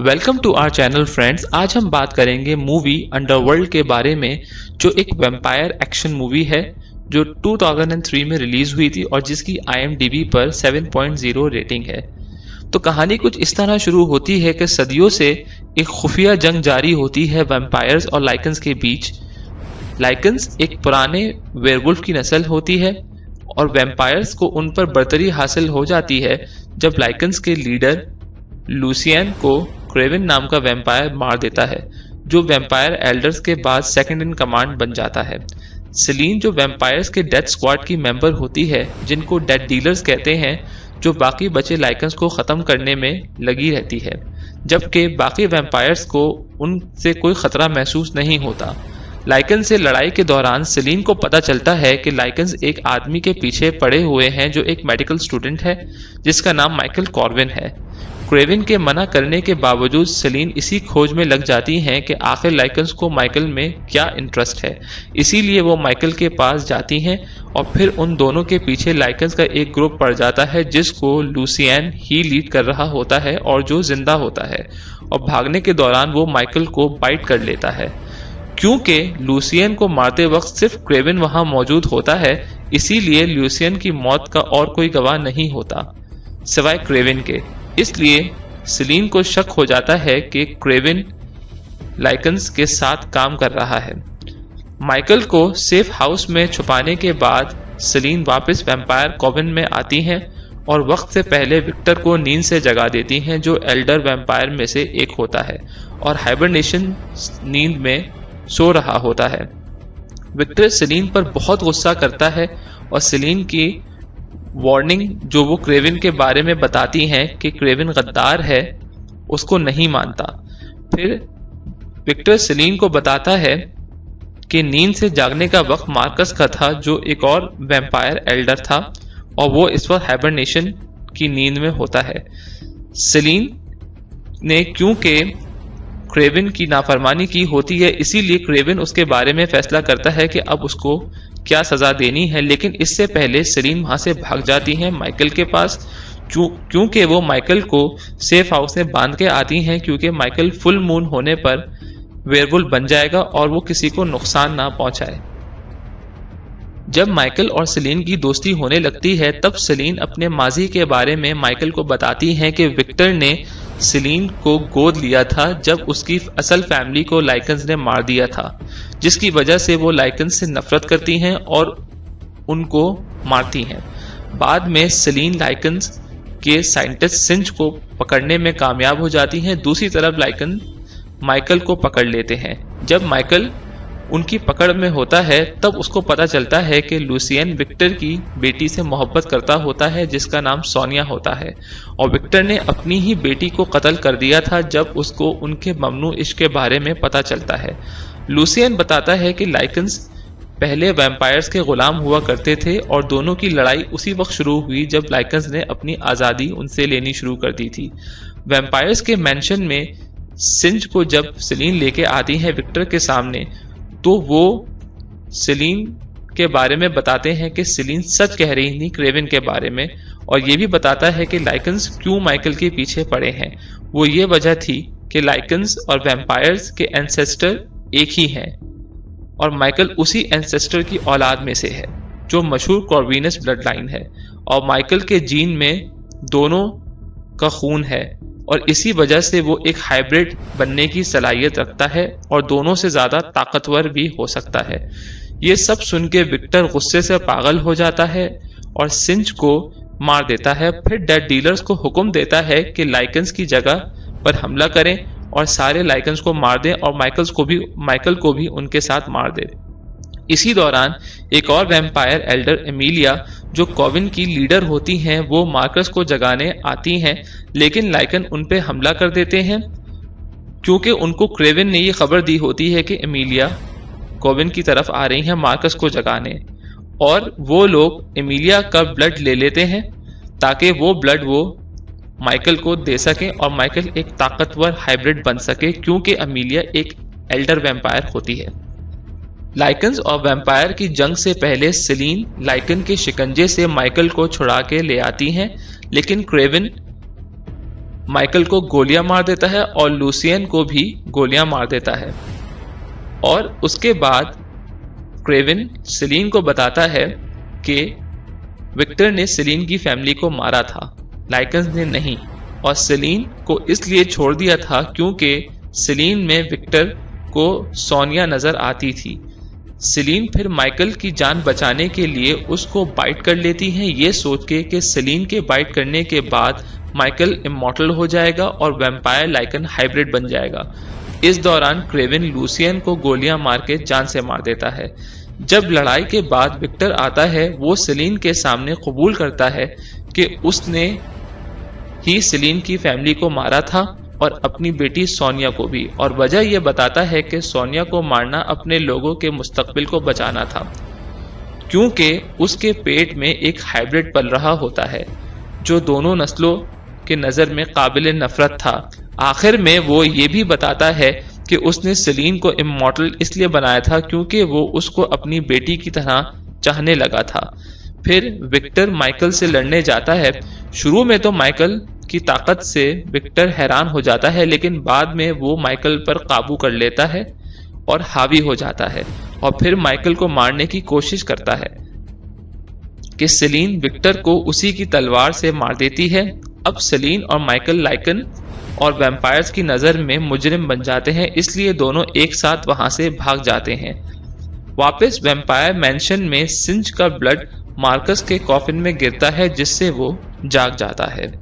Welcome to our channel friends. आज हम बात करेंगे मूवी अंडरवर्ल्ड के बारे में, जो एक वैम्पायर एक्शन मूवी है जो 2003 में रिलीज हुई थी और जिसकी IMDb पर 7.0 रेटिंग है। तो कहानी कुछ इस तरह शुरू होती है कि सदियों से एक खुफिया जंग जारी होती है वैम्पायर्स और लाइकन्स के बीच। लाइकन्स एक पुराने वेयरवुल्फ की नस्ल होती है और वैम्पायर्स को उन पर बर्तरी हासिल हो जाती है जब लाइकन्स के लीडर लूसियन को क्रेविन नाम का वैम्पायर मार देता है, जो वैम्पायर एल्डर्स के बाद सेकंड इन कमांड बन जाता है। सेलिन जो वैम्पायर्स के डेथ स्क्वाड की मेंबर होती है, जिनको डेथ डीलर्स कहते हैं, जो बाकी बचे लाइकन्स को खत्म करने में लगी रहती है, जबकि बाकी वैम्पायर्स को उनसे कोई खतरा महसूस नहीं होता। लाइकन से लड़ाई के दौरान सेलिन को पता चलता है कि लाइकन्स एक आदमी के पीछे पड़े हुए हैं जो एक मेडिकल स्टूडेंट है जिसका नाम माइकल कॉर्विन है। क्रेविन के मना करने के बावजूद सेलिन इसी खोज में लग जाती हैं कि आखिर लाइकन्स को माइकल में क्या इंटरेस्ट है। इसीलिए वो माइकल के पास जाती हैं और फिर उन दोनों के पीछे लाइकन्स का एक ग्रुप पड़ जाता है जिसको लूसियन ही लीड कर रहा होता है और जो जिंदा होता है, और भागने के दौरान वो माइकल को बाइट कर लेता है। क्योंकि लूसियन को मारते वक्त सिर्फ क्रेविन वहां मौजूद होता है, इसीलिए लूसियन की मौत का और कोई गवाह नहीं होता सिवाय क्रेविन के। इसलिए सेलिन को शक हो जाता है कि क्रेविन लाइकन्स के साथ काम कर रहा है। माइकल को सेफ हाउस में छुपाने के बाद सेलिन वापस वैम्पायर कॉविन में आती हैं और वक्त से पहले विक्टर को नींद से जगा देती हैं, जो एल्डर वैम्पायर में से एक होता है और हाइबरनेशन नींद में सो रहा होता है। विक्टर सेलिन पर बहुत गुस्सा करता है और सेलिन की वार्निंग जो वो क्रेविन के बारे में बताती हैं कि क्रेविन गद्दार है, उसको नहीं मानता। फिर विक्टर सेलिन को बताता है कि नींद से जागने का वक्त मार्कस का था, जो एक और वैम्पायर एल्डर था, और वो इस वक्त हाइबरनेशन की नींद में होता है। सेलिन ने क्योंकि क्रेविन की नाफरमानी की होती है, इसीलिए क्रेविन उसके बारे में फैसला करता है कि अब उसको क्या सजा देनी है। लेकिन इससे पहले सेलिन वहां से भाग जाती हैं माइकल के पास, क्योंकि वो माइकल को सेफ हाउस में बांध के आती हैं, क्योंकि माइकल फुल मून होने पर वेयरवुल्फ बन जाएगा और वो किसी को नुकसान ना पहुंचाए। जब माइकल और सेलिन की दोस्ती होने लगती है, तब सेलिन अपने माजी के बारे में माइकल को बताती हैं कि विक्टर ने सेलिन को गोद लिया था जब उसकी असल फैमिली को लाइकन्स ने मार दिया था, जिसकी वजह से वो लाइकन्स से नफरत करती हैं और उनको मारती हैं। बाद में सेलिन लाइकन्स के साइंटिस्ट सिंज को पकड़ने में कामयाब हो जाती हैं। दूसरी तरफ लाइकन माइकल को पकड़ लेते हैं। जब माइकल उनकी पकड़ में होता है, तब उसको पता चलता है कि लूसियन विक्टर की बेटी से मोहब्बत करता होता है, जिसका नाम सोनिया होता है, और विक्टर ने अपनी ही बेटी को कत्ल कर दिया था जब उसको उनके ममनू इश्क के बारे में पता चलता है। लूसियन बताता है कि लाइकन्स पहले वैम्पायर्स के गुलाम हुआ करते थे और दोनों की लड़ाई उसी वक्त शुरू हुई जब लाइकन्स ने अपनी आज़ादी उनसे लेनी शुरू कर दी थी। वैम्पायर्स के मैंशन में सिंज को जब सेलिन लेके आती है विक्टर के सामने, तो वो सेलिन के बारे में बताते हैं कि सेलिन सच कह रही थी क्रेविन के बारे में, और ये भी बताता है कि लाइकन्स क्यों माइकल के पीछे पड़े हैं। वो ये वजह थी कि लाइकन्स और वैम्पायर्स के एंसेस्टर एक ही हैं और माइकल उसी एंसेस्टर की औलाद में से है, जो मशहूर कॉर्विनस ब्लड लाइन है, और माइकल के जीन में दोनों का खून है और इसी वजह से वो एक हाइब्रिड बनने की सलाहियत रखता है और दोनों से ज्यादा ताकतवर भी हो सकता है। ये सब सुन के विक्टर गुस्से से पागल हो जाता है और सिंज को मार देता है। फिर डेथ डीलर्स को हुक्म देता है कि लाइकन्स की जगह पर हमला करें और सारे लाइकन्स को मार दें और माइकल को भी उनके साथ मार दें। इसी दौरान एक और वैम्पायर एल्डर एमिलिया, जो कॉविन की लीडर होती हैं, वो मार्कस को जगाने आती हैं, लेकिन लाइकन उन पे हमला कर देते हैं, क्योंकि उनको क्रेविन ने ये खबर दी होती है कि एमिलिया कॉविन की तरफ आ रही हैं मार्कस को जगाने, और वो लोग एमिलिया का ब्लड ले लेते हैं ताकि वो ब्लड वो माइकल को दे सकें और माइकल एक ताकतवर हाइब्रिड बन सके, क्योंकि एमिलिया एक एल्डर वैम्पायर होती है। लाइकन्स और वैम्पायर की जंग से पहले सेलिन लाइकन के शिकंजे से माइकल को छुड़ा के ले आती हैं, लेकिन क्रेविन माइकल को गोलियां मार देता है और लूसियन को भी गोलियां मार देता है। और उसके बाद क्रेवन सेलिन को बताता है कि विक्टर ने सेलिन की फैमिली को मारा था, लाइकन्स ने नहीं, और सेलिन को इसलिए छोड़ दिया था क्योंकि सेलिन में विक्टर को सोनिया नजर आती थी। सेलिन फिर माइकल की जान बचाने के लिए उसको बाइट कर लेती हैं, ये सोच के कि सेलिन के बाइट करने के बाद माइकल इमॉर्टल हो जाएगा और वैम्पायर लाइकन हाइब्रिड बन जाएगा। इस दौरान क्रेवन लूसियन को गोलियां मार के जान से मार देता है। जब लड़ाई के बाद विक्टर आता है, वो सेलिन के सामने कबूल करता है कि उसने ही सेलिन की फैमिली को मारा था और अपनी बेटी सोनिया को भी, और वजह यह बताता है कि सोनिया को मारना अपने लोगों के मुस्तकबिल को बचाना था, क्योंकि उसके पेट में एक हाइब्रिड पल रहा होता है जो दोनों नस्लों के नजर में काबिल नफरत था। आखिर में वो ये भी बताता है कि उसने सेलिन को इमॉर्टल इसलिए बनाया था क्योंकि वो उसको अपनी बेटी की तरह चाहने लगा था। फिर विक्टर माइकल से लड़ने जाता है। शुरू में तो माइकल की ताकत से विक्टर हैरान हो जाता है, लेकिन बाद में वो माइकल पर काबू कर लेता है और हावी हो जाता है और फिर माइकल को मारने की कोशिश करता है कि सेलिन विक्टर को उसी की तलवार से मार देती है। अब सेलिन और माइकल लाइकन और वैम्पायर्स की नजर में मुजरिम बन जाते हैं, इसलिए दोनों एक साथ वहां से भाग जाते हैं। वापस वैम्पायर मैंशन में सिंज का ब्लड मार्कस के कॉफिन में गिरता है, जिससे वो जाग जाता है।